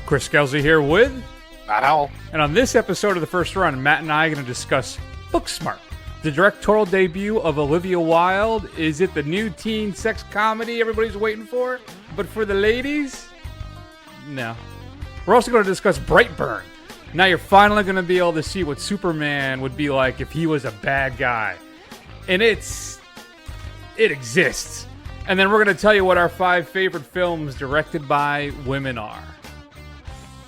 Chris Kelsey here with Matt Howell. And on this episode of The First Run, Matt and I are going to discuss Booksmart, the directorial debut of Olivia Wilde. Is it the new teen sex comedy everybody's waiting for? But for the ladies? No. We're also going to discuss Brightburn. Now you're finally going to be able to see what Superman would be like if he was a bad guy. And it exists. And then we're going to tell you what our 5 favorite films directed by women are.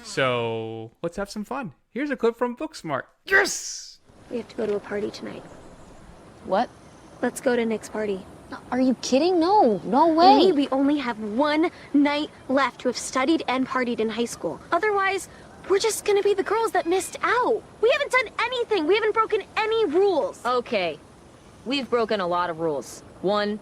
So let's have some fun. Here's a clip from Booksmart. Yes! We have to go to a party tonight. What? Let's go to Nick's party. Are you kidding? No way. We only have one night left to have studied and partied in high school. Otherwise, we're just gonna be the girls that missed out. We haven't done anything. We haven't broken any rules. Okay. We've broken a lot of rules. 1,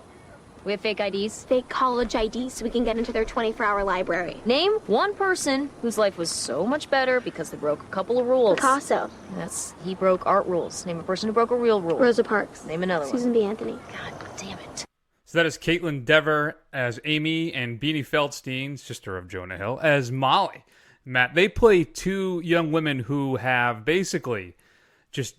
we have fake IDs. Fake college IDs so we can get into their 24-hour library. Name one person whose life was so much better because they broke a couple of rules. Picasso. He broke art rules. Name a person who broke a real rule. Rosa Parks. Name another Susan B. Anthony. God damn it. So that is Caitlin Dever as Amy and Beanie Feldstein, sister of Jonah Hill, as Molly. Matt, they play 2 young women who have basically just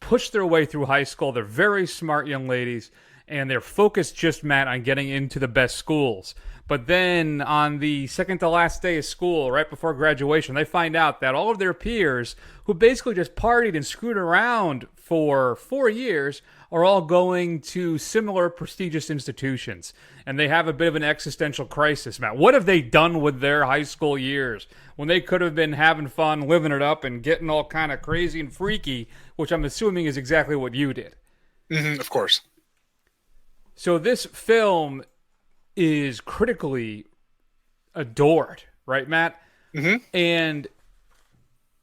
pushed their way through high school. They're very smart young ladies, and they're focused just, Matt, on getting into the best schools. But then on the second to last day of school, right before graduation, they find out that all of their peers who basically just partied and screwed around for 4 years are all going to similar prestigious institutions. And they have a bit of an existential crisis, Matt. What have they done with their high school years when they could have been having fun, living it up, and getting all kind of crazy and freaky, which I'm assuming is exactly what you did? Of course. So this film is critically adored, right, Matt? Mm-hmm. And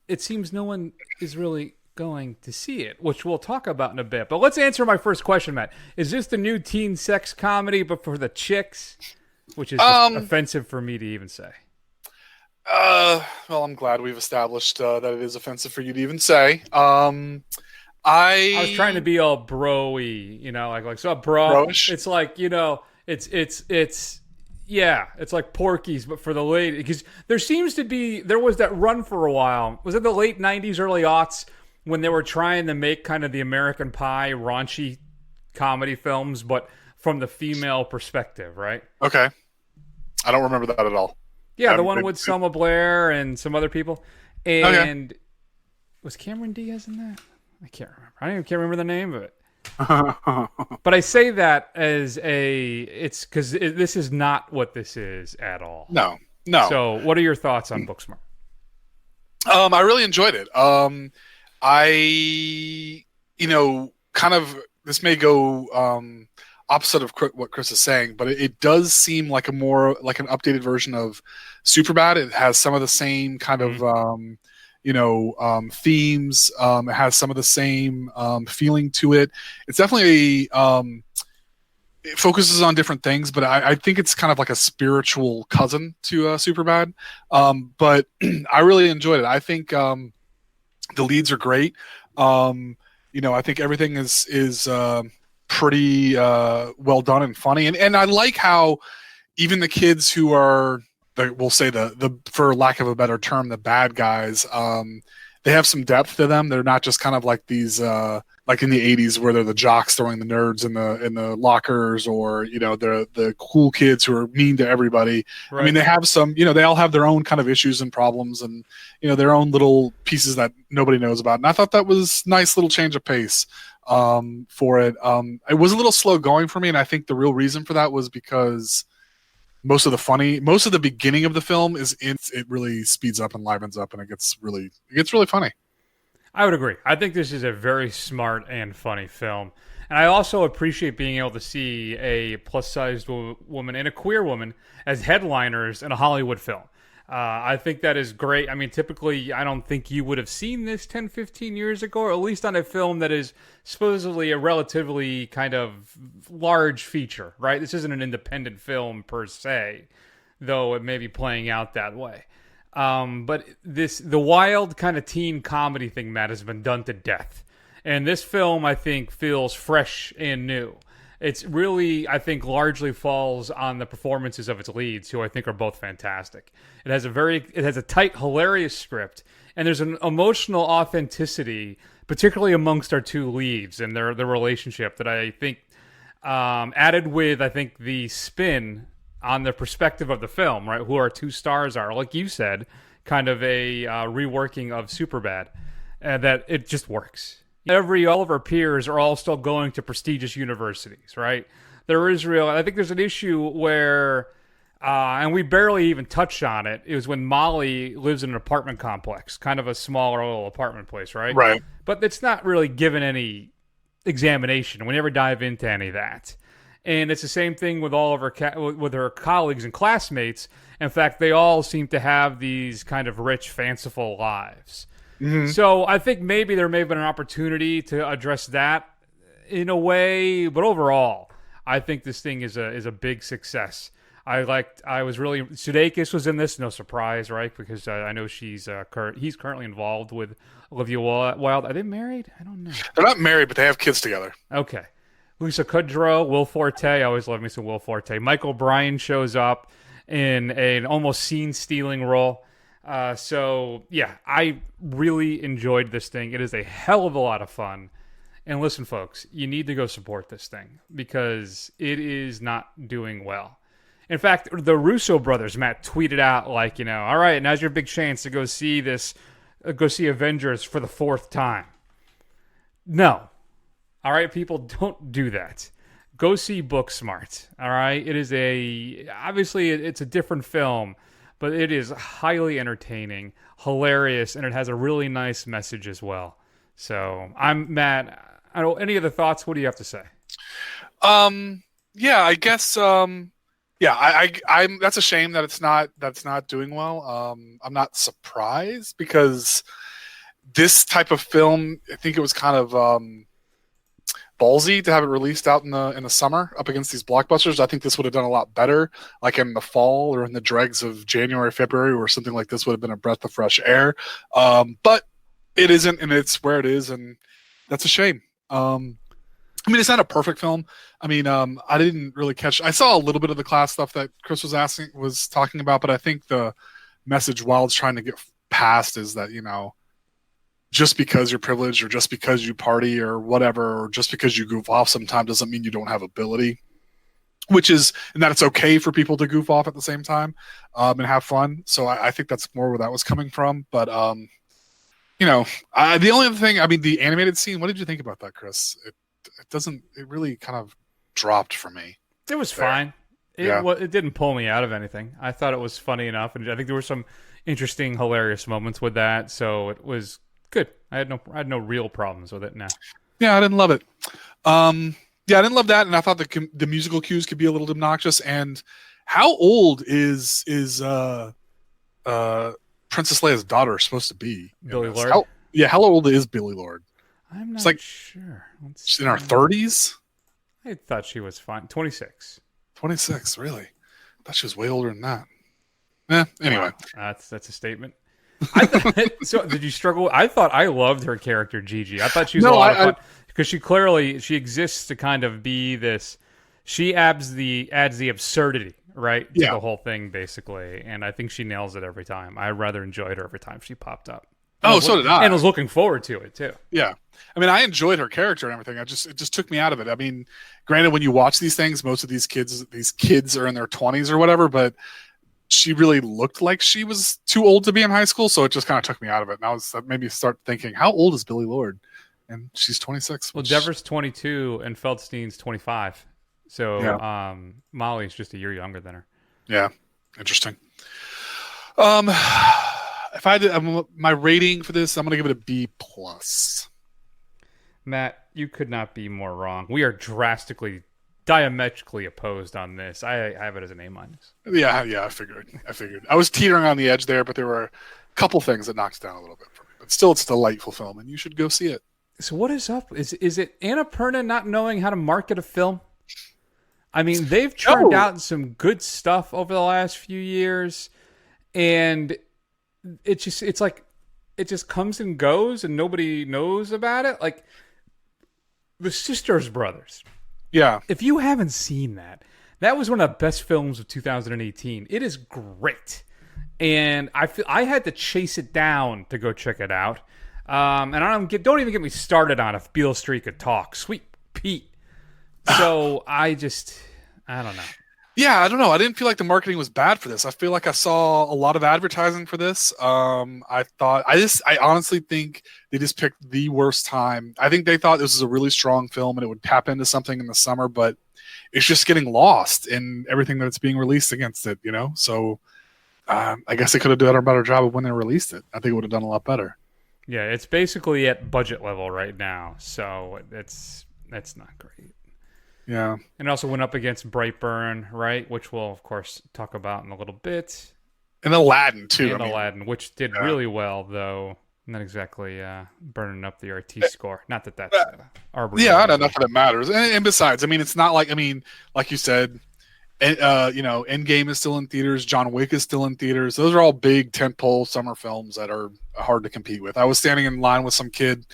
it seems no one is really going to see it, which we'll talk about in a bit. But let's answer my first question, Matt. Is this the new teen sex comedy, but for the chicks? Which is just offensive for me to even say. Well, I'm glad we've established that it is offensive for you to even say. I was trying to be all bro-y, like so bro. Bro-ish? It's like, it's like Porky's, but for the lady. Because there was that run for a while. Was it the late 90s, early aughts, when they were trying to make kind of the American Pie raunchy comedy films, but from the female perspective, right? Okay. I don't remember that at all. Yeah, the one with Selma Blair and some other people. And was Cameron Diaz in that? I can't remember. I can't remember the name of it. But I say that as it's because this is not what this is at all. No. So what are your thoughts on Booksmart? I really enjoyed it. This may go opposite of what Chris is saying, but it does seem like an updated version of Superbad. It has some of the same kind of themes. It has some of the same feeling to it. It's definitely it focuses on different things, but I think it's kind of like a spiritual cousin to Superbad. But I really enjoyed it. I think the leads are great. I think everything is pretty well done and funny, and I like how even the kids who are we'll say the for lack of a better term, the bad guys, they have some depth to them. They're not just kind of like these like in the 80s where they're the jocks throwing the nerds in the lockers, or they're the cool kids who are mean to everybody. Right. I mean, they have some, they all have their own kind of issues and problems, and their own little pieces that nobody knows about. And I thought that was nice little change of pace for it. It was a little slow going for me, and I think the real reason for that was because most of the beginning of the film it really speeds up and livens up, and it gets really funny. I would agree. I think this is a very smart and funny film. And I also appreciate being able to see a plus-sized woman and a queer woman as headliners in a Hollywood film. I think that is great. I mean, typically, I don't think you would have seen this 10, 15 years ago, or at least on a film that is supposedly a relatively kind of large feature, right? This isn't an independent film per se, though it may be playing out that way. But the wild kind of teen comedy thing, Matt, has been done to death. And this film, I think, feels fresh and new. It's really, I think, largely falls on the performances of its leads, who I think are both fantastic. It has a tight, hilarious script, and there's an emotional authenticity, particularly amongst our two leads and their relationship, that I think added with, I think, the spin on the perspective of the film, right? Who our two stars are, like you said, kind of a reworking of Superbad, and that it just works. All of our peers are all still going to prestigious universities, right? I think there's an issue where, and we barely even touched on it, it was when Molly lives in an apartment complex, kind of a smaller little apartment place, right? Right. But it's not really given any examination. We never dive into any of that. And it's the same thing with all of with her colleagues and classmates. In fact, they all seem to have these kind of rich, fanciful lives. Mm-hmm. So I think maybe there may have been an opportunity to address that in a way, but overall, I think this thing is a big success. Sudeikis was in this, no surprise, right? Because I know he's currently involved with Olivia Wilde. Are they married? I don't know. They're not married, but they have kids together. Okay. Lisa Kudrow, Will Forte. I always love me some Will Forte. Michael Bryan shows up in an almost scene-stealing role. So, yeah, I really enjoyed this thing. It is a hell of a lot of fun. And listen, folks, you need to go support this thing because it is not doing well. In fact, the Russo brothers, Matt, tweeted out like, all right, now's your big chance to go see Avengers for the 4th time. No. All right, people, don't do that. Go see Booksmart. All right, obviously it's a different film, but it is highly entertaining, hilarious, and it has a really nice message as well. So I'm Matt. I don't. Any other thoughts? What do you have to say? Yeah, I guess. I'm. That's a shame that it's not doing well. I'm not surprised because this type of film, I think it was kind of ballsy to have it released out in the summer up against these blockbusters. I think this would have done a lot better, like in the fall or in the dregs of January, February, where something like this would have been a breath of fresh air. But it isn't, and it's where it is, and that's a shame. I mean, it's not a perfect film. I mean, I didn't really catch. I saw a little bit of the class stuff that Chris was talking about, but I think the message Wilde's trying to get past is that just because you're privileged or just because you party or whatever, or just because you goof off sometimes doesn't mean you don't have ability, and that it's okay for people to goof off at the same time and have fun. So I think that's more where that was coming from. But, the only other thing, I mean, the animated scene, what did you think about that, Chris? It really kind of dropped for me. It was fine. It didn't pull me out of anything. I thought it was funny enough. And I think there were some interesting, hilarious moments with that. So it was good. I had no real problems with it. No. Yeah, I didn't love it. I didn't love that, and I thought the musical cues could be a little obnoxious. And how old is Princess Leia's daughter supposed to be? Billy Lord. How old is Billy Lord? I'm not sure. She's in her 30s. I thought she was fine. 26. 26, really? I thought she was way older than that. Anyway, that's a statement. So did you struggle? I thought I loved her character Gigi. I thought she was a lot of fun because she exists to kind of be this. She adds the absurdity right to the whole thing basically, and I think she nails it every time. I rather enjoyed her every time she popped up. So did I. And I was looking forward to it too. Yeah, I mean, I enjoyed her character and everything. It just took me out of it. I mean, granted, when you watch these things, most of these kids are in their 20s or whatever, but she really looked like she was too old to be in high school, so it just kind of took me out of it. And that made me start thinking, how old is Billy Lord? And she's 26. Well, Devers 22 and Feldstein's 25. So Molly's just a year younger than her. Yeah, interesting. If I did my rating for this, I'm going to give it a B+. Matt, you could not be more wrong. We are diametrically opposed on this. I have it as an A-. Yeah, I figured. I was teetering on the edge there, but there were a couple things that knocked it down a little bit for me. But still, it's a delightful film, and you should go see it. So what is up? Is it Annapurna not knowing how to market a film? I mean, they've churned out some good stuff over the last few years, and it just comes and goes, and nobody knows about it. Like the Sisters Brothers. Yeah. If you haven't seen that, that was one of the best films of 2018. It is great. And I had to chase it down to go check it out. And don't even get me started on if Beale Street could talk. Sweet Pete. So I don't know. Yeah, I don't know. I didn't feel like the marketing was bad for this. I feel like I saw a lot of advertising for this. I honestly think they just picked the worst time. I think they thought this was a really strong film and it would tap into something in the summer, but it's just getting lost in everything that it's being released against it, So I guess they could have done a better job of when they released it. I think it would have done a lot better. Yeah, it's basically at budget level right now, so that's not great. Yeah. And it also went up against Brightburn, right? Which we'll, of course, talk about in a little bit. And Aladdin, too. Aladdin, which did really well, though. Not exactly burning up the RT score. Not that that's arbitrary. Yeah, I know, not that it matters. And besides, it's not like, like you said, Endgame is still in theaters. John Wick is still in theaters. Those are all big tentpole summer films that are hard to compete with. I was standing in line with some kids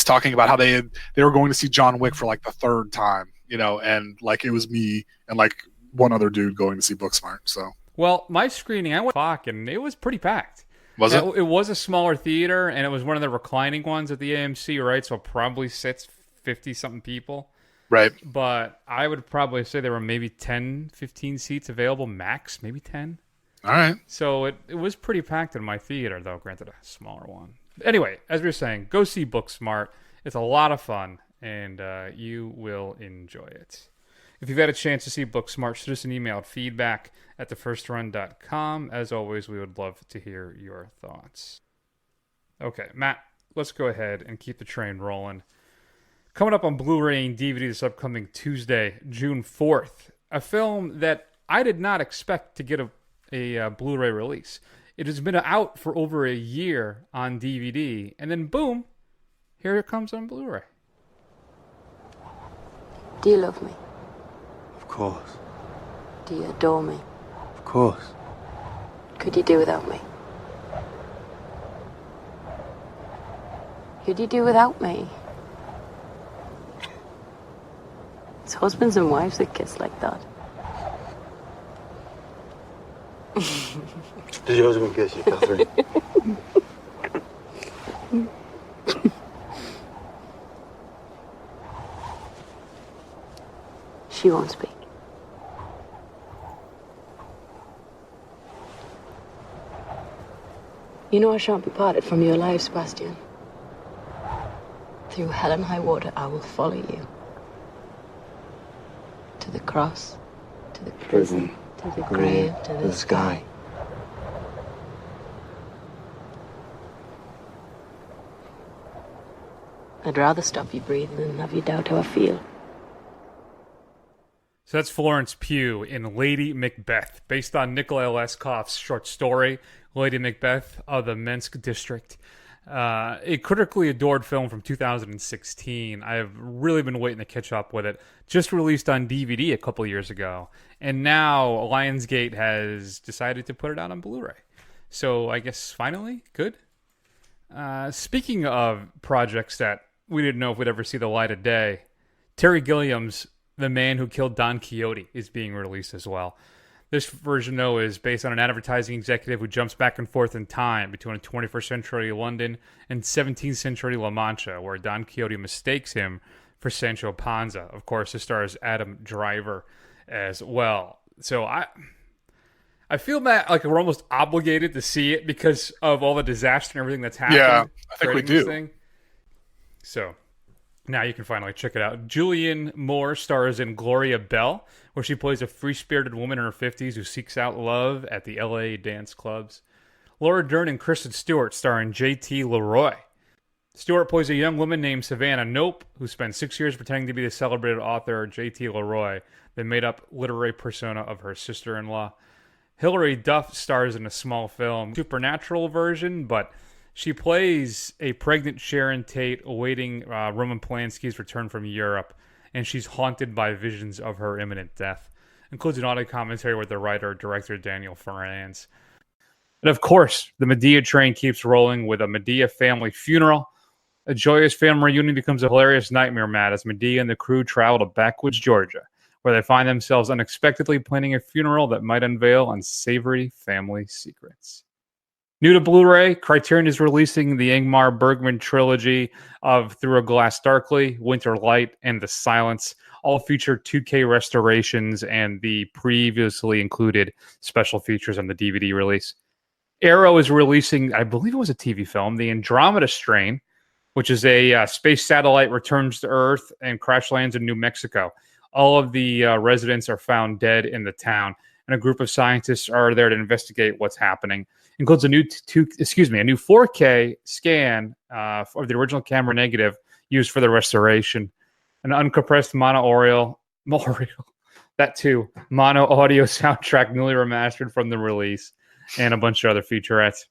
talking about how they were going to see John Wick for like the third time, and like it was me and like one other dude going to see Booksmart. So, well, my screening, I went to and it was pretty packed. Was it? It was a smaller theater, and it was one of the reclining ones at the AMC, right? So it probably sits 50-something people. Right. But I would probably say there were maybe 10, 15 seats available, max, maybe 10. All right. So it was pretty packed in my theater, though, granted a smaller one. Anyway, as we were saying, go see Booksmart. It's a lot of fun, and you will enjoy it. If you've had a chance to see Booksmart, shoot us an email at feedback@thefirstrun.com. As always, we would love to hear your thoughts. Okay, Matt, let's go ahead and keep the train rolling. Coming up on Blu-ray and DVD this upcoming Tuesday, June 4th, a film that I did not expect to get a Blu-ray release. It has been out for over a year on DVD, and then boom, here it comes on Blu-ray. Do you love me? Of course. Do you adore me? Of course. Could you do without me? Could you do without me? It's husbands and wives that kiss like that. Did your husband kiss you, Kathryn? She won't speak. You know I shan't be parted from you alive, Sebastian. Through hell and high water, I will follow you. To the cross, to the prison, to the grave, to the sky. I'd rather stop you breathing than have you doubt how I feel. So that's Florence Pugh in Lady Macbeth, based on Nikolai Leskov's short story, Lady Macbeth of the Minsk District. A critically adored film from 2016. I have really been waiting to catch up with it. Just released on DVD a couple years ago. And now Lionsgate has decided to put it out on Blu-ray. So I guess finally, good. Speaking of projects that we didn't know if we'd ever see the light of day, Terry Gilliam's The Man Who Killed Don Quixote is being released as well. This version, though, is based on an advertising executive who jumps back and forth in time between 21st century London and 17th century La Mancha, where Don Quixote mistakes him for Sancho Panza. Of course, it stars Adam Driver as well. So I feel that like we're almost obligated to see it because of all the disaster and everything that's happened. Yeah, I think we do. Thing. So now you can finally check it out. Julianne Moore stars in Gloria Bell, where she plays a free-spirited woman in her 50s who seeks out love at the LA dance clubs. Laura Dern and Kristen Stewart star in J.T. Leroy. Stewart plays a young woman named Savannah Nope, who spent 6 years pretending to be the celebrated author J.T. Leroy, the made-up literary persona of her sister-in-law. Hilary Duff stars in a small film, Supernatural version, but she plays a pregnant Sharon Tate awaiting Roman Polanski's return from Europe, and she's haunted by visions of her imminent death. Includes an audio commentary with the writer-director Daniel Ferrans. And of course, the Medea train keeps rolling with a Medea family funeral. A joyous family reunion becomes a hilarious nightmare, Matt, as Medea and the crew travel to backwoods Georgia, where they find themselves unexpectedly planning a funeral that might unveil unsavory family secrets. New to Blu-ray, Criterion is releasing the Ingmar Bergman trilogy of Through a Glass Darkly, Winter Light, and The Silence. All feature 2K restorations and the previously included special features on the DVD release. Arrow is releasing, I believe it was a TV film, The Andromeda Strain, which is a space satellite returns to Earth and crash lands in New Mexico. All of the residents are found dead in the town, and a group of scientists are there to investigate what's happening. Includes a new 4K scan of the original camera negative used for the restoration, an uncompressed mono audio soundtrack newly remastered from the release, and a bunch of other featurettes.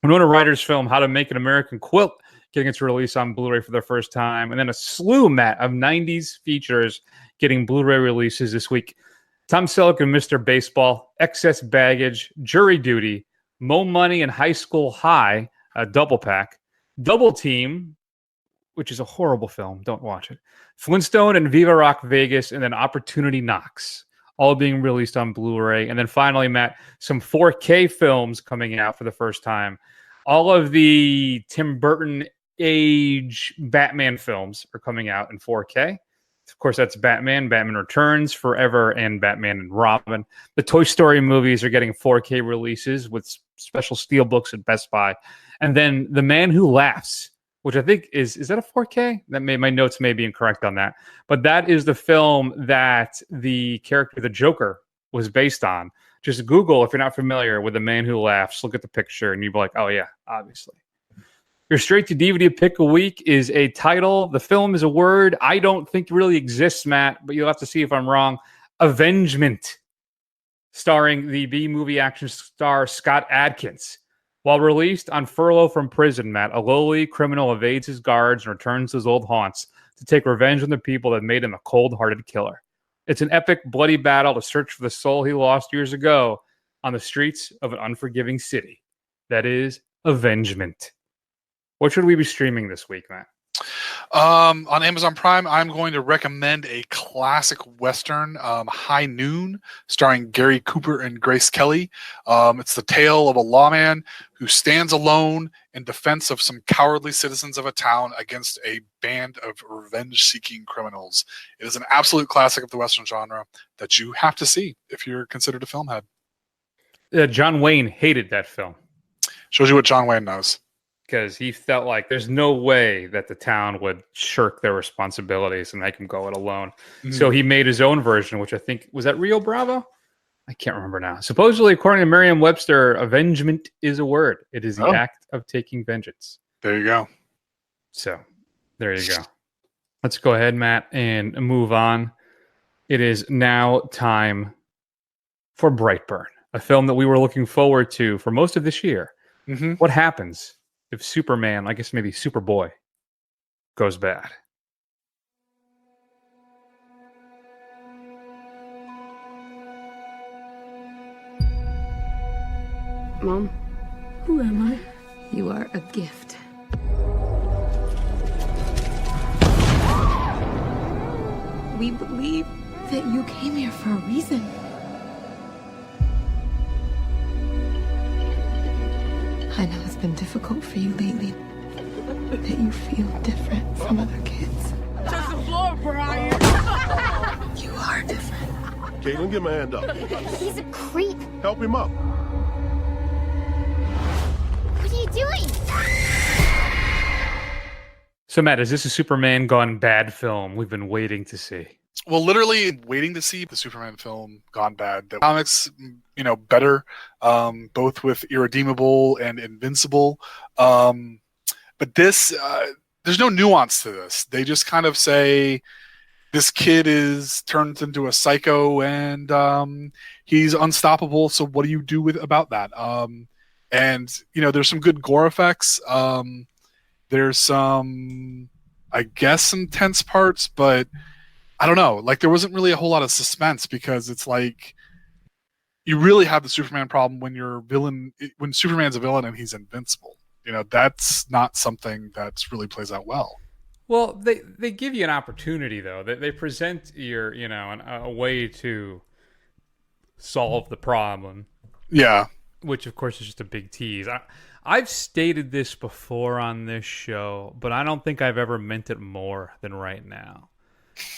Winona Ryder's film How to Make an American Quilt getting its release on Blu-ray for the first time, and then a slew, Matt, of 90s features getting Blu-ray releases this week. Tom Selleck and Mr. Baseball, Excess Baggage, Jury Duty, Mo Money and High School High, a double pack, Double Team, which is a horrible film, don't watch it, Flintstone and Viva Rock Vegas, and then Opportunity Knocks, all being released on Blu-ray. And then finally, Matt, some 4K films coming out for the first time. All of the Tim Burton age Batman films are coming out in 4K. Of course, that's Batman, Batman Returns, Forever, and Batman and Robin. The Toy Story movies are getting 4K releases with special steelbooks at Best Buy. And then The Man Who Laughs, which I think is that a 4K? My notes may be incorrect on that. But that is the film that the character, the Joker, was based on. Just Google, if you're not familiar with The Man Who Laughs, look at the picture, and you'll be like, oh yeah, obviously. Your straight to DVD pick a week is a title. The film is a word I don't think really exists, Matt, but you'll have to see if I'm wrong. Avengement, starring the B-movie action star Scott Adkins. While released on furlough from prison, Matt, a lowly criminal evades his guards and returns to his old haunts to take revenge on the people that made him a cold-hearted killer. It's an epic, bloody battle to search for the soul he lost years ago on the streets of an unforgiving city. That is Avengement. What should we be streaming this week, Matt? On Amazon Prime, I'm going to recommend a classic Western, High Noon, starring Gary Cooper and Grace Kelly. It's the tale of a lawman who stands alone in defense of some cowardly citizens of a town against a band of revenge-seeking criminals. It is an absolute classic of the Western genre that you have to see if you're considered a film head. John Wayne hated that film. Shows you what John Wayne knows. Because he felt like there's no way that the town would shirk their responsibilities and make him go it alone. Mm-hmm. So he made his own version, which I think, was that Rio Bravo? I can't remember now. Supposedly, according to Merriam-Webster, avengement is a word. It is the act of taking vengeance. There you go. So, there you go. Let's go ahead, Matt, and move on. It is now time for Brightburn, a film that we were looking forward to for most of this year. Mm-hmm. What happens if Superman, I guess maybe Superboy, goes bad? Mom, who am I? You are a gift. We believe that you came here for a reason. I know it's been difficult for you lately, that you feel different from other kids. Touch the floor, Brian! You are different. Caitlin, get my hand up. He's a creep. Help him up. What are you doing? So, Matt, is this a Superman gone bad film we've been waiting to see? Well, literally waiting to see the Superman film gone bad. The comics, better, both with Irredeemable and Invincible. But this, there's no nuance to this. They just kind of say this kid turns into a psycho and he's unstoppable. So what do you do about that? And there's some good gore effects. There's some, I guess, intense parts, but I don't know. Like, there wasn't really a whole lot of suspense because it's like you really have the Superman problem when Superman's a villain and he's invincible. that's not something that really plays out well. Well, they give you an opportunity though. They present your a way to solve the problem. Yeah. Which of course is just a big tease. I've stated this before on this show, but I don't think I've ever meant it more than right now.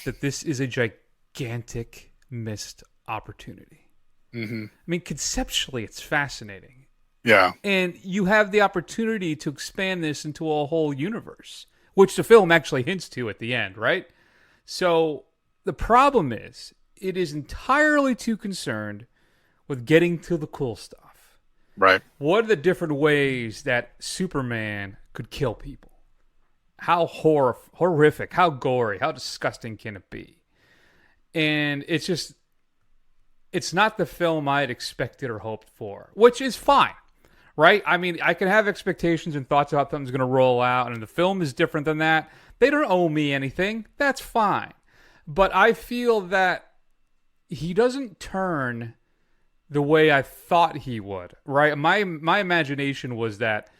That this is a gigantic missed opportunity. Mm-hmm. I mean, conceptually, it's fascinating. Yeah. And you have the opportunity to expand this into a whole universe, which the film actually hints to at the end, right? So the problem is, it is entirely too concerned with getting to the cool stuff. Right. What are the different ways that Superman could kill people? How horrific, how gory, how disgusting can it be? And it's not the film I had expected or hoped for, which is fine, right? I mean, I can have expectations and thoughts about how something's going to roll out, and the film is different than that. They don't owe me anything. That's fine. But I feel that he doesn't turn the way I thought he would, right? My imagination was that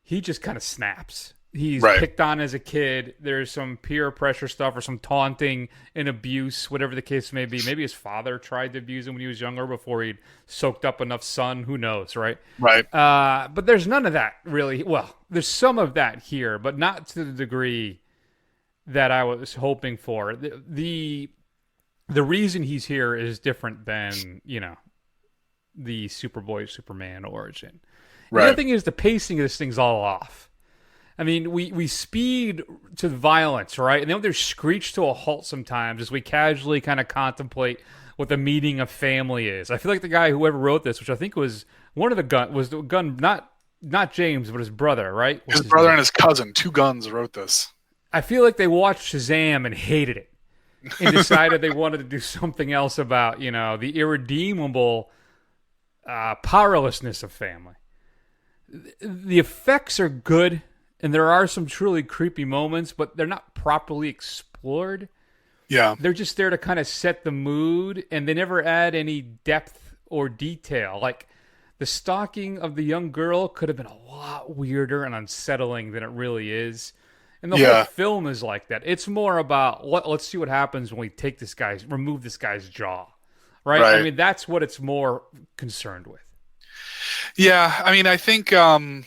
he just kind of snaps. He's picked on as a kid. There's some peer pressure stuff or some taunting and abuse, whatever the case may be. Maybe his father tried to abuse him when he was younger before he'd soaked up enough sun. Who knows, right? Right. But there's none of that, really. Well, there's some of that here, but not to the degree that I was hoping for. The reason he's here is different than, the Superboy Superman origin. Right. The other thing is the pacing of this thing's all off. I mean, we speed to violence, right? And then there's screech to a halt sometimes as we casually kind of contemplate what the meaning of family is. I feel like the guy whoever wrote this, which I think was one of the gun, not James, but his brother, right? His brother and his cousin, two guns, wrote this. I feel like they watched Shazam and hated it and decided they wanted to do something else about, the irredeemable powerlessness of family. The effects are good, and there are some truly creepy moments, but they're not properly explored. Yeah. They're just there to kind of set the mood, and they never add any depth or detail. Like, the stalking of the young girl could have been a lot weirder and unsettling than it really is. And the whole film is like that. It's more about, let's see what happens when we remove this guy's jaw. Right? I mean, that's what it's more concerned with. Yeah, I mean, I think, I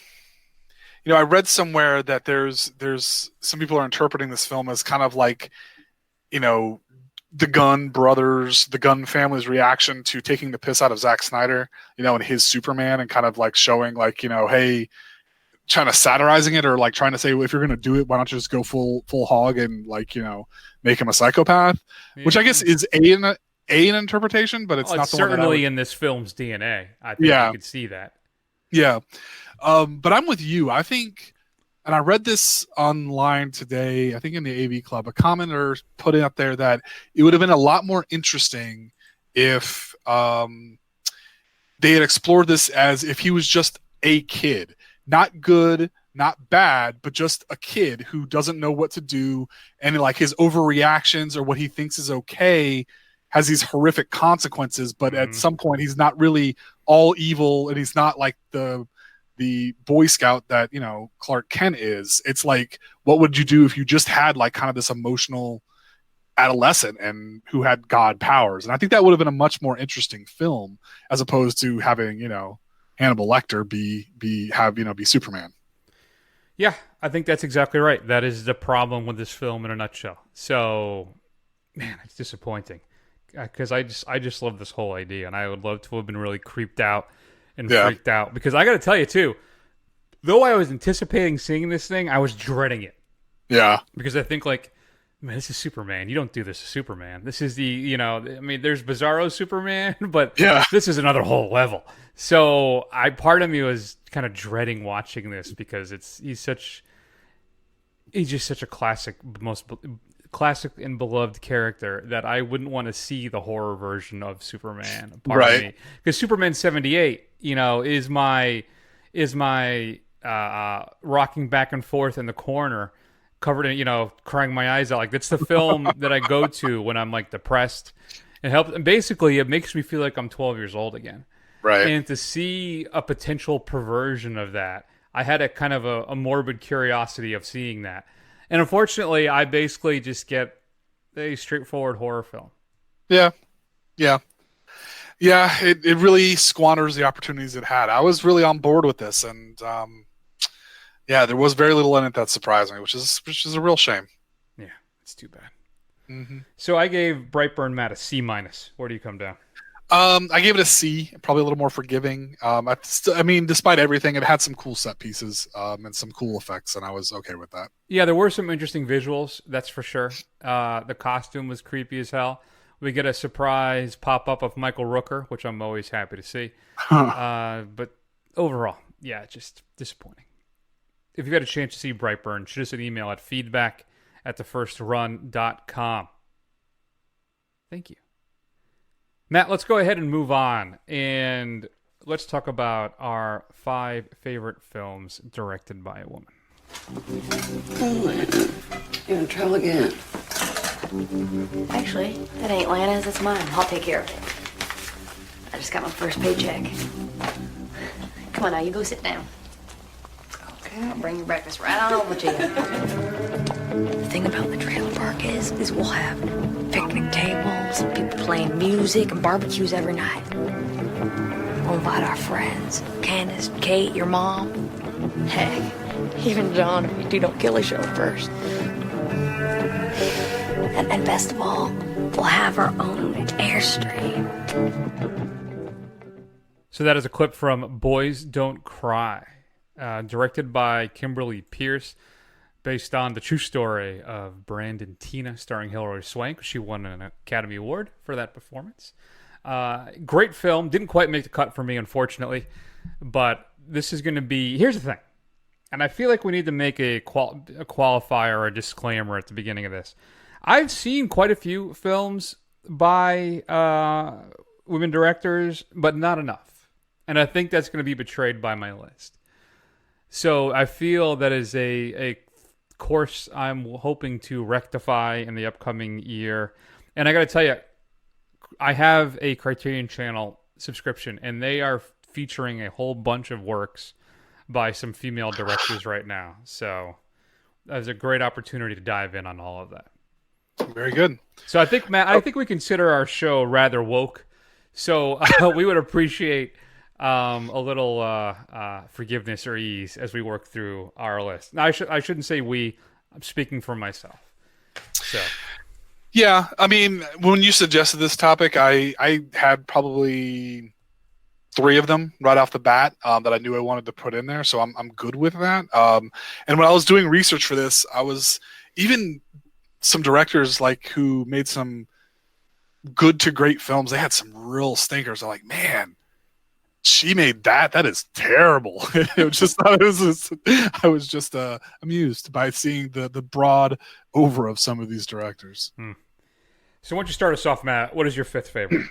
read somewhere that there's some people are interpreting this film as kind of like, the Gunn brothers, the Gunn family's reaction to taking the piss out of Zack Snyder, and his Superman, and kind of like showing like, hey, trying to satirizing it, or like trying to say, well, if you're going to do it, why don't you just go full hog and like, make him a psychopath, which I guess is an interpretation, but it's not the certainly one in this film's DNA. I think you could see that. Yeah. But I'm with you. I think, and I read this online today, I think in the AV Club, a commenter put it up there that it would have been a lot more interesting if they had explored this as if he was just a kid, not good, not bad, but just a kid who doesn't know what to do, and like his overreactions or what he thinks is okay has these horrific consequences, but at some point he's not really all evil, and he's not like the Boy Scout that, Clark Kent is. It's like, what would you do if you just had like kind of this emotional adolescent and who had God powers? And I think that would have been a much more interesting film as opposed to having, Hannibal Lecter be Superman. Yeah, I think that's exactly right. That is the problem with this film in a nutshell. So, man, it's disappointing. Because I just love this whole idea, and I would love to have been really creeped out and freaked out. Because I got to tell you, too, though I was anticipating seeing this thing, I was dreading it. Yeah. Because I think, like, man, this is Superman. You don't do this to Superman. This is there's Bizarro Superman, but this is another whole level. So part of me was kind of dreading watching this because he's just such a classic and beloved character that I wouldn't want to see the horror version of Superman. Part of me, because Superman 78, is my rocking back and forth in the corner, covered in crying my eyes out. Like, that's the film that I go to when I'm like depressed. And basically, it makes me feel like I'm 12 years old again. Right. And to see a potential perversion of that, I had a kind of a morbid curiosity of seeing that. And unfortunately, I basically just get a straightforward horror film. Yeah. It really squanders the opportunities it had. I was really on board with this, and there was very little in it that surprised me, which is a real shame. Yeah, it's too bad. Mm-hmm. So I gave Brightburn, Matt, a C-. Where do you come down? I gave it a C, probably a little more forgiving. I mean, despite everything, it had some cool set pieces and some cool effects, and I was okay with that. Yeah, there were some interesting visuals, that's for sure. The costume was creepy as hell. We get a surprise pop-up of Michael Rooker, which I'm always happy to see. But overall, yeah, just disappointing. If you got a chance to see Brightburn, shoot us an email at feedback@thefirstrun.com. Thank you. Matt, let's go ahead and move on. And let's talk about our 5 favorite films directed by a woman. You're in trouble again. Actually, that ain't Lana's, it's mine. I'll take care of it. I just got my first paycheck. Come on now, you go sit down. Okay. I'll bring your breakfast right on over to you. The thing about the trailer park is we'll have picnic tables, people playing music, and barbecues every night. We'll invite our friends, Candace, Kate, your mom. Heck, even John, if you two don't kill each other first. And best of all, we'll have our own Airstream. So that is a clip from Boys Don't Cry, directed by Kimberly Pierce, based on the true story of Brandon Tina, starring Hilary Swank. She won an Academy Award for that performance. Great film. Didn't quite make the cut for me, unfortunately. But this is going to be... Here's the thing. And I feel like we need to make a qualifier or a disclaimer at the beginning of this. I've seen quite a few films by women directors, but not enough. And I think that's going to be betrayed by my list. So I feel that is a course I'm hoping to rectify in the upcoming year. And I got to tell you, I have a Criterion Channel subscription, and they are featuring a whole bunch of works by some female directors right now. So there's a great opportunity to dive in on all of that. Very good. So I think, Matt, I think we consider our show rather woke. So we would appreciate a little forgiveness or ease as we work through our list. Now, I shouldn't say we. I'm speaking for myself. So. Yeah, I mean, when you suggested this topic, I had probably 3 of them right off the bat that I knew I wanted to put in there. So I'm good with that. And when I was doing research for this, I was even some directors like who made some good to great films. They had some real stinkers. I'm like, man, she made that. That is terrible. I was just amused by seeing the broad over of some of these directors. So why don't you start us off, Matt? What is your 5th favorite?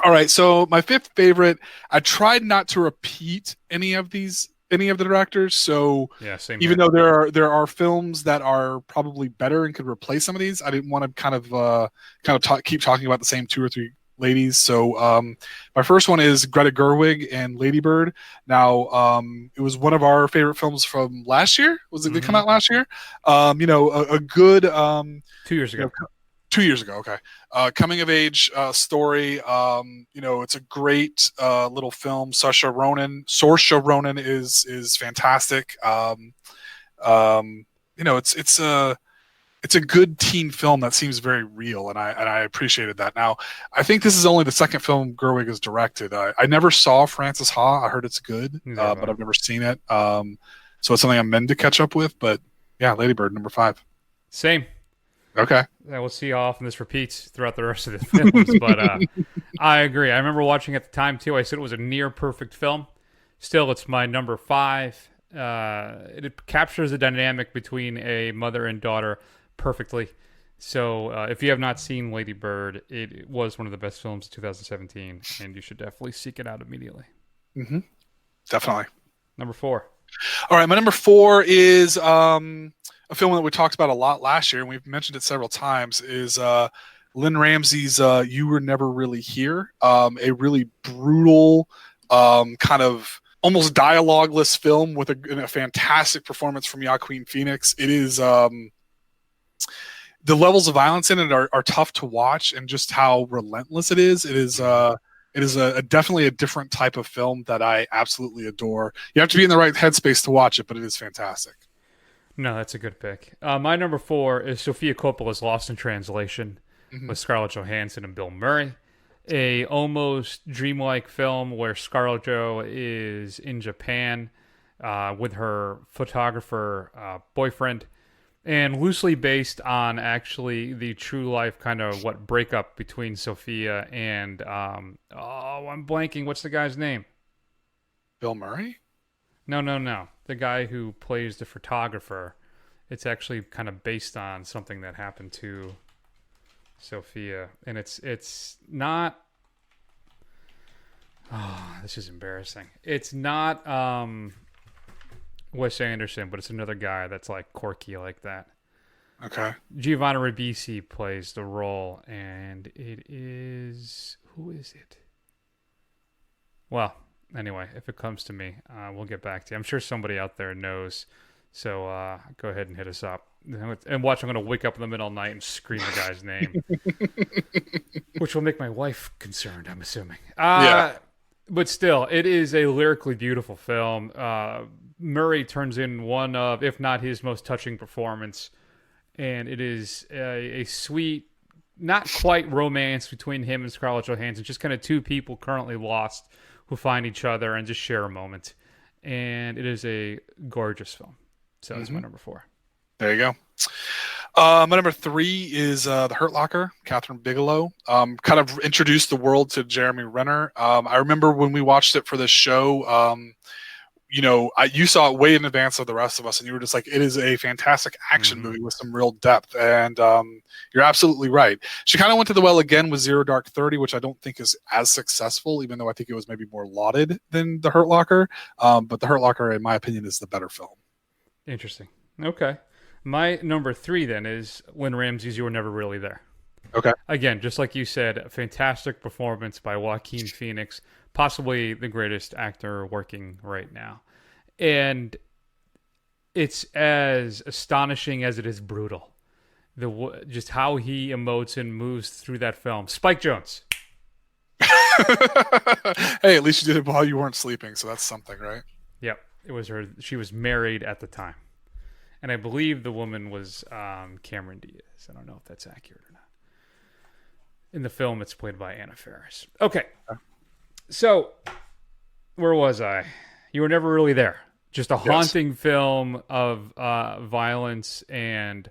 All right. So my 5th favorite, I tried not to repeat any of the directors. So yeah, same even here. though there are films that are probably better and could replace some of these, I didn't want to keep talking about the same 2 or 3 ladies. So my first one is Greta Gerwig and Lady Bird. Now it was one of our favorite films from last year. Did it come out last year? A good 2 years ago. 2 years ago, okay. Coming of age story. It's a great little film. Saoirse Ronan is fantastic. It's a good teen film that seems very real, and I appreciated that. Now, I think this is only the second film Gerwig has directed. I never saw Frances Ha. I heard it's good, but I've never seen it. So it's something I'm meant to catch up with. But yeah, Lady Bird, number 5. Same. Okay. Yeah, we'll see how often this repeats throughout the rest of the films, but I agree. I remember watching at the time, too. I said it was a near-perfect film. Still, it's my number 5. It captures the dynamic between a mother and daughter perfectly. So if you have not seen Lady Bird, it was one of the best films of 2017, and you should definitely seek it out immediately. Mm-hmm. Definitely. Number 4. All right, my number 4 is... a film that we talked about a lot last year, and we've mentioned it several times, is Lynn Ramsey's You Were Never Really Here. A really brutal kind of almost dialogueless film with a fantastic performance from Joaquin Phoenix. It is the levels of violence in it are tough to watch, and just how relentless it is. It is definitely a different type of film that I absolutely adore. You have to be in the right headspace to watch it, but it is fantastic. No, that's a good pick. My number 4 is Sofia Coppola's Lost in Translation with Scarlett Johansson and Bill Murray. A almost dreamlike film where Scarlett Jo is in Japan with her photographer boyfriend, and loosely based on actually the true life kind of breakup between Sophia and I'm blanking. What's the guy's name? Bill Murray? No. The guy who plays the photographer. It's actually kind of based on something that happened to Sophia, and it's not. Oh, this is embarrassing. It's not Wes Anderson, but it's another guy that's like quirky like that. Okay. Giovanni Ribisi plays the role, and it is... Who is it? Well, anyway, if it comes to me, we'll get back to you. I'm sure somebody out there knows, so go ahead and hit us up. And watch, I'm going to wake up in the middle of the night and scream the guy's name. Which will make my wife concerned, I'm assuming. Yeah. But still, it is a lyrically beautiful film. Murray turns in one of, if not his most touching performance, and it is a sweet, not quite romance between him and Scarlett Johansson, just kind of two people currently lost who find each other and just share a moment. And it is a gorgeous film. So that's my number 4. There you go. My number 3 is The Hurt Locker, Kathryn Bigelow. Kind of introduced the world to Jeremy Renner. I remember when we watched it for this show, you saw it way in advance of the rest of us, and you were just like, it is a fantastic action movie with some real depth. And you're absolutely right. She kind of went to the well again with Zero Dark 30, which I don't think is as successful, even though I think it was maybe more lauded than The Hurt Locker. But The Hurt Locker, in my opinion, is the better film. Interesting. Okay. My number 3 then is Lynn Ramsey's You Were Never Really There. Okay. Again, just like you said, a fantastic performance by Joaquin Phoenix, possibly the greatest actor working right now. And it's as astonishing as it is brutal. Just how he emotes and moves through that film. Spike Jonze. Hey, at least you did it while you weren't sleeping, so that's something, right? Yep. It was her. She was married at the time. And I believe the woman was Cameron Diaz. I don't know if that's accurate or not. In the film, it's played by Anna Faris. Okay. So, where was I? You Were Never Really There. Just a haunting film of violence and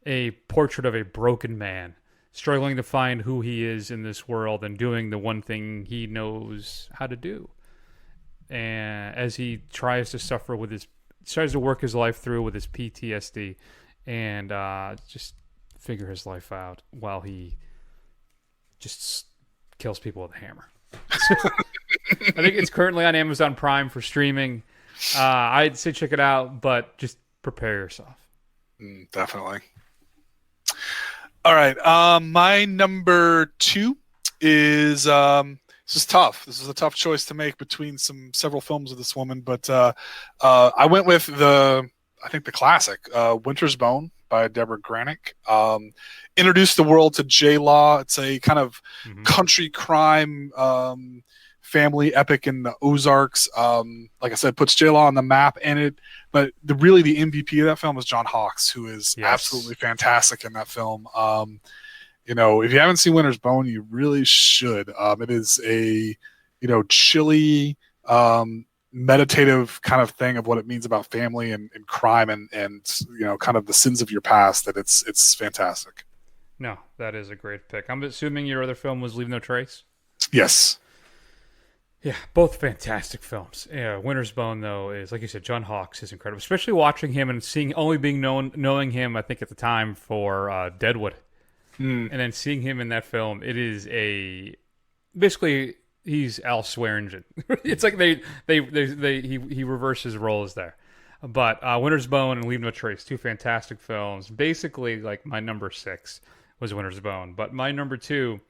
a portrait of a broken man struggling to find who he is in this world and doing the one thing he knows how to do. And as he tries to work his life through with his PTSD and just figure his life out while he just kills people with a hammer. I think it's currently on Amazon Prime for streaming. I'd say check it out, but just prepare yourself. Definitely. All right. My number 2 is this is tough. This is a tough choice to make between several films of this woman, but I went with the classic Winter's Bone by Deborah Granick. Introduced the world to J-Law. It's a kind of country crime family epic in the Ozarks. Like I said, puts J-Law on the map, but the MVP of that film is John Hawkes, who is absolutely fantastic in that film. If you haven't seen Winter's Bone, you really should. It is a, chilly, meditative kind of thing of what it means about family and crime and kind of the sins of your past. That it's fantastic. No, that is a great pick. I'm assuming your other film was Leave No Trace? Yes. Yeah, both fantastic films. Yeah, Winter's Bone, though, is, like you said, John Hawkes is incredible. Especially watching him and knowing him, I think, at the time for Deadwood. And then seeing him in that film, it is basically he's Al Swearingen. It's like he reverses roles there. But Winter's Bone and Leave No Trace, two fantastic films. Basically, like my number 6 was Winter's Bone, but my number 2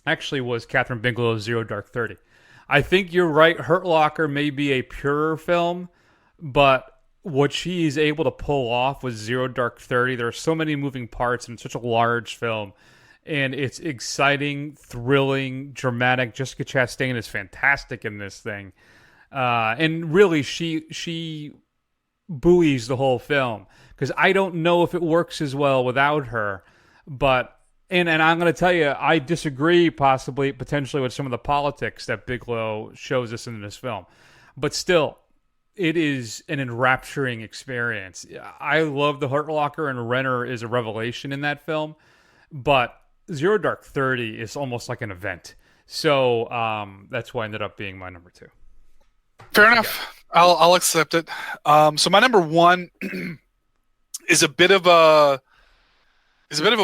actually was Kathryn Bigelow's Zero Dark 30. I think you're right. Hurt Locker may be a purer film, but what she is able to pull off with Zero Dark 30, there are so many moving parts and such a large film. And it's exciting, thrilling, dramatic. Jessica Chastain is fantastic in this thing. And really, she buoys the whole film. Because I don't know if it works as well without her. But, and I'm going to tell you, I disagree potentially with some of the politics that Bigelow shows us in this film. But still, it is an enrapturing experience. I love The Hurt Locker, and Renner is a revelation in that film. But Zero Dark 30 is almost like an event. So that's why it ended up being my number 2. Fair enough. I'll accept it. So my number 1 is a bit of a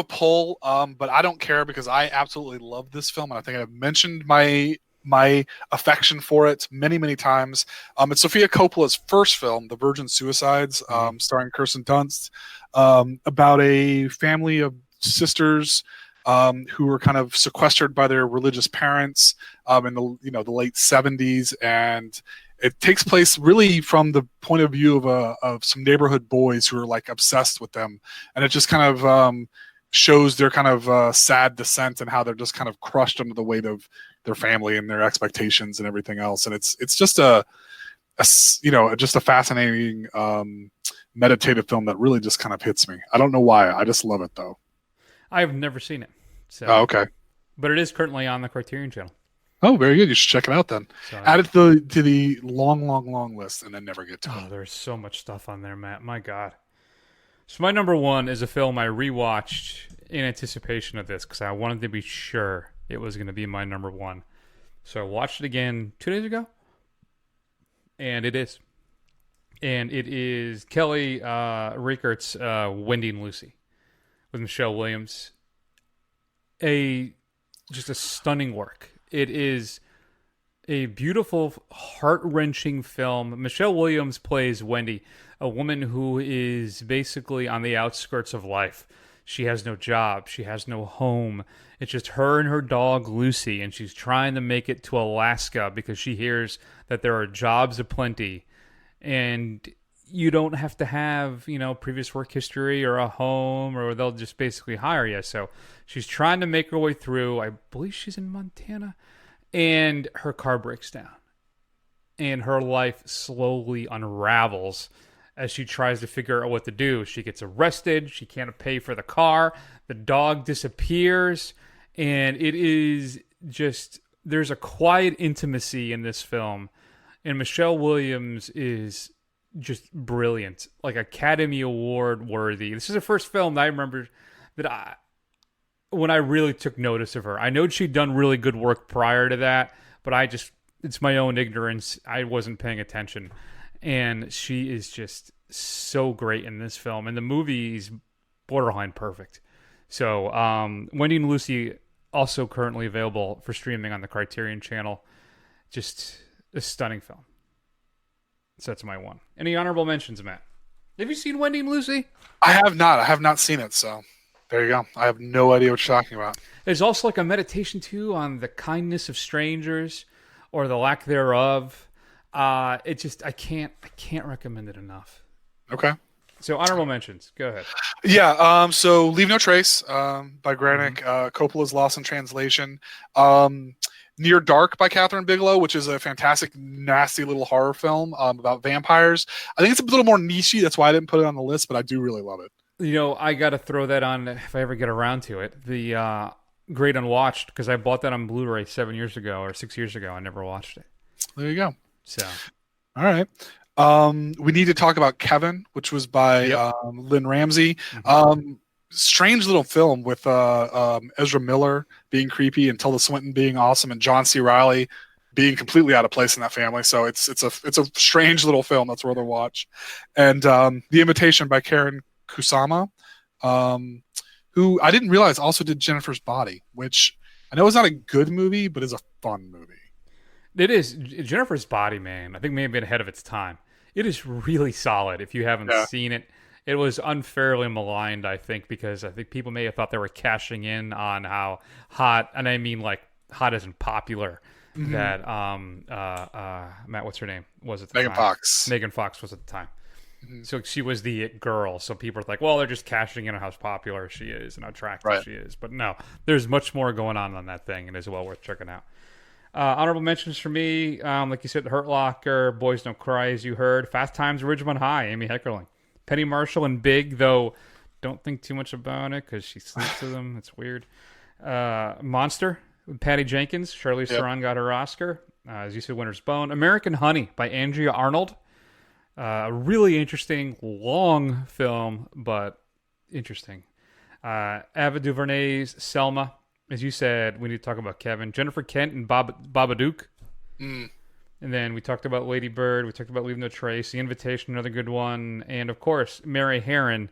pull, but I don't care because I absolutely love this film, and I think I've mentioned my affection for it many times. It's Sofia Coppola's first film, The Virgin Suicides, starring Kirsten Dunst, about a family of sisters who were kind of sequestered by their religious parents in the late 70s, and it takes place really from the point of view of some neighborhood boys who are like obsessed with them, and it just kind of shows their kind of sad descent and how they're just kind of crushed under the weight of their family and their expectations and everything else. And it's just a fascinating meditative film that really just kind of hits me. I don't know why. I just love it though. I've never seen it. So. Oh, okay. But it is currently on the Criterion Channel. Oh, very good. You should check it out then. So, add it to the long list and then never get to it. Oh, there's so much stuff on there, Matt. My God. So my number 1 is a film I rewatched in anticipation of this because I wanted to be sure it was going to be my number 1. So I watched it again 2 days ago, and it is. And it is Kelly Reichardt's Wendy and Lucy with Michelle Williams. Just a stunning work. It is a beautiful, heart-wrenching film. Michelle Williams plays Wendy, a woman who is basically on the outskirts of life. She has no job. She has no home. It's just her and her dog, Lucy, and she's trying to make it to Alaska because she hears that there are jobs aplenty. And you don't have to have, previous work history or a home, or they'll just basically hire you. So she's trying to make her way through. I believe she's in Montana. And her car breaks down. And her life slowly unravels as she tries to figure out what to do. She gets arrested. She can't pay for the car. The dog disappears. And it is just, there's a quiet intimacy in this film. And Michelle Williams is just brilliant, like Academy Award worthy. This is the first film that I remember when I really took notice of her. I know she'd done really good work prior to that, but it's my own ignorance. I wasn't paying attention. And she is just so great in this film. And the movie's borderline perfect. So Wendy and Lucy, also currently available for streaming on the Criterion Channel. Just a stunning film. So that's my 1. Any honorable mentions, Matt? Have you seen Wendy and Lucy? I have not. I have not seen it, so there you go. I have no idea what you're talking about. There's also like a meditation, too, on the kindness of strangers or the lack thereof. I can't recommend it enough. Okay. So honorable mentions. Go ahead. Yeah, so Leave No Trace by Granick, Coppola's Lost in Translation. Near Dark by Kathryn Bigelow, which is a fantastic, nasty little horror film about vampires. I think it's a little more niche-y. That's why I didn't put it on the list, but I do really love it. I got to throw that on if I ever get around to it. The Great Unwatched, because I bought that on Blu-ray 7 years ago or 6 years ago. I never watched it. There you go. So, all right. We need to talk about Kevin, which was by Lynn Ramsey. Strange little film with Ezra Miller being creepy and Tilda Swinton being awesome and John C. Reilly being completely out of place in that family. So it's a strange little film that's worth a watch. And The Invitation by Karen Kusama, who I didn't realize also did Jennifer's Body, which I know is not a good movie, but is a fun movie. It is. Jennifer's Body, man, I think may have been ahead of its time. It is really solid if you haven't seen it. It was unfairly maligned, I think, because I think people may have thought they were cashing in on how hot, and I mean like hot isn't popular, that Matt, what's her name? Was at the Megan time? Fox. Megan Fox was at the time. So she was the it girl. So people are like, well, they're just cashing in on how popular she is and how attractive she is. But no, there's much more going on that thing, and it's well worth checking out. Honorable mentions for me, like you said, The Hurt Locker, Boys Don't Cry, as you heard, Fast Times at Ridgemont High, Amy Heckerling, Penny Marshall and Big, though don't think too much about it because she sleeps with them. It's weird. Monster with Patty Jenkins. Charlize Theron got her Oscar. As you said, Winter's Bone. American Honey by Andrea Arnold. A really interesting, long film, but interesting. Ava DuVernay's Selma. As you said, we need to talk about Kevin. Jennifer Kent and Babadook. And then we talked about Lady Bird. We talked about Leave No Trace. The Invitation, another good one. And, of course, Mary Harron,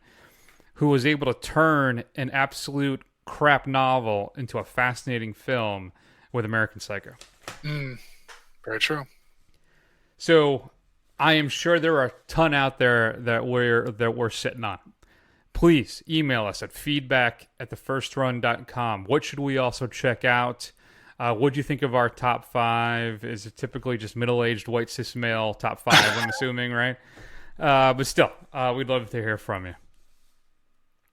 who was able to turn an absolute crap novel into a fascinating film with American Psycho. Very true. So I am sure there are a ton out there that we're sitting on. Please email us at feedback@thefirstrun.com. What should we also check out? What do you think of our top 5? Is it typically just middle-aged white cis male top 5, I'm assuming, right? But still, we'd love to hear from you.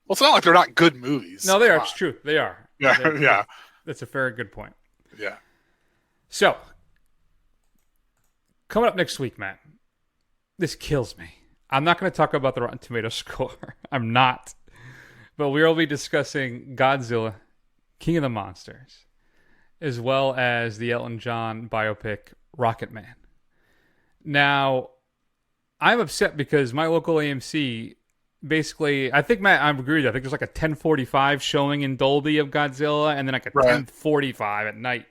Well, it's not like they're not good movies. No, they are. It's true. They are. Yeah. That's a very good point. Yeah. So, coming up next week, Matt, this kills me. I'm not going to talk about the Rotten Tomatoes score. I'm not. But we will be discussing Godzilla, King of the Monsters, as well as the Elton John biopic, Rocket Man. Now, I'm upset because my local AMC basically, I think, Matt, I agree with you. I think there's like a 10:45 showing in Dolby of Godzilla, and then like a 10:45 at night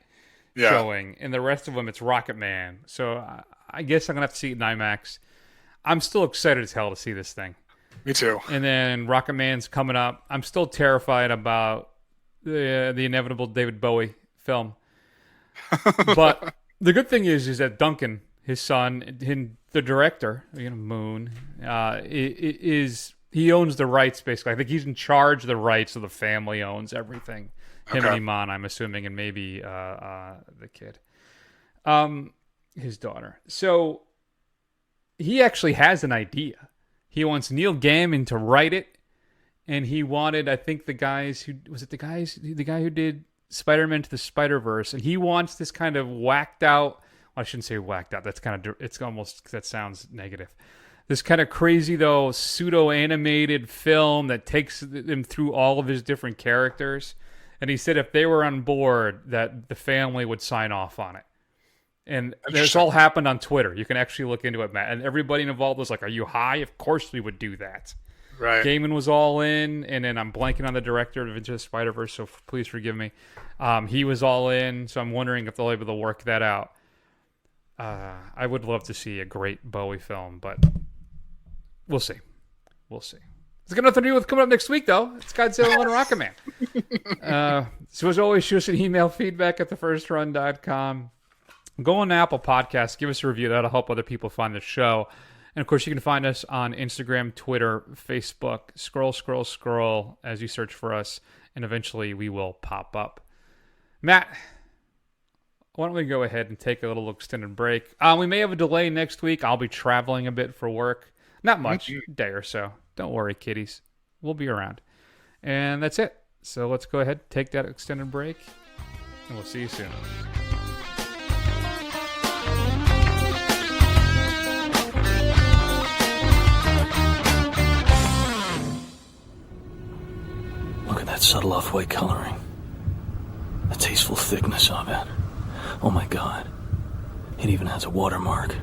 showing. And the rest of them, it's Rocket Man. So I guess I'm going to have to see it in IMAX. I'm still excited as hell to see this thing. Me too. And then Rocket Man's coming up. I'm still terrified about the inevitable David Bowie film. But the good thing is that Duncan, his son, the director, Moon, he owns the rights, basically. I think he's in charge of the rights, so the family owns everything. Him and Iman, I'm assuming, and maybe the kid. His daughter. So he actually has an idea. He wants Neil Gaiman to write it, and he wanted, I think, the guy who did Spider-Man to the Spider-Verse, and he wants this kind of whacked out. Well, I shouldn't say whacked out. That's kind of, it's almost, that sounds negative. This kind of crazy, though, pseudo-animated film that takes him through all of his different characters. And he said if they were on board, that the family would sign off on it. And this all happened on Twitter. You can actually look into it, Matt. And everybody involved was like, are you high? Of course we would do that. Right. Gaiman was all in, and then I'm blanking on the director of Into the Spider-Verse, so please forgive me. He was all in, so I'm wondering if they'll be able to work that out. I would love to see a great Bowie film, but we'll see. We'll see. It's got nothing to do with coming up next week, though. It's Godzilla and Rocket Man. So as always, shoot us an email, feedback@thefirstrun.com. Go on to Apple Podcasts. Give us a review. That'll help other people find the show. And, of course, you can find us on Instagram, Twitter, Facebook. Scroll as you search for us, and eventually we will pop up. Matt, why don't we go ahead and take a little extended break? We may have a delay next week. I'll be traveling a bit for work. Not much, a day or so. Don't worry, kiddies. We'll be around. And that's it. So let's go ahead, take that extended break, and we'll see you soon. Look at that subtle off-white coloring. The tasteful thickness of it. Oh my God. It even has a watermark.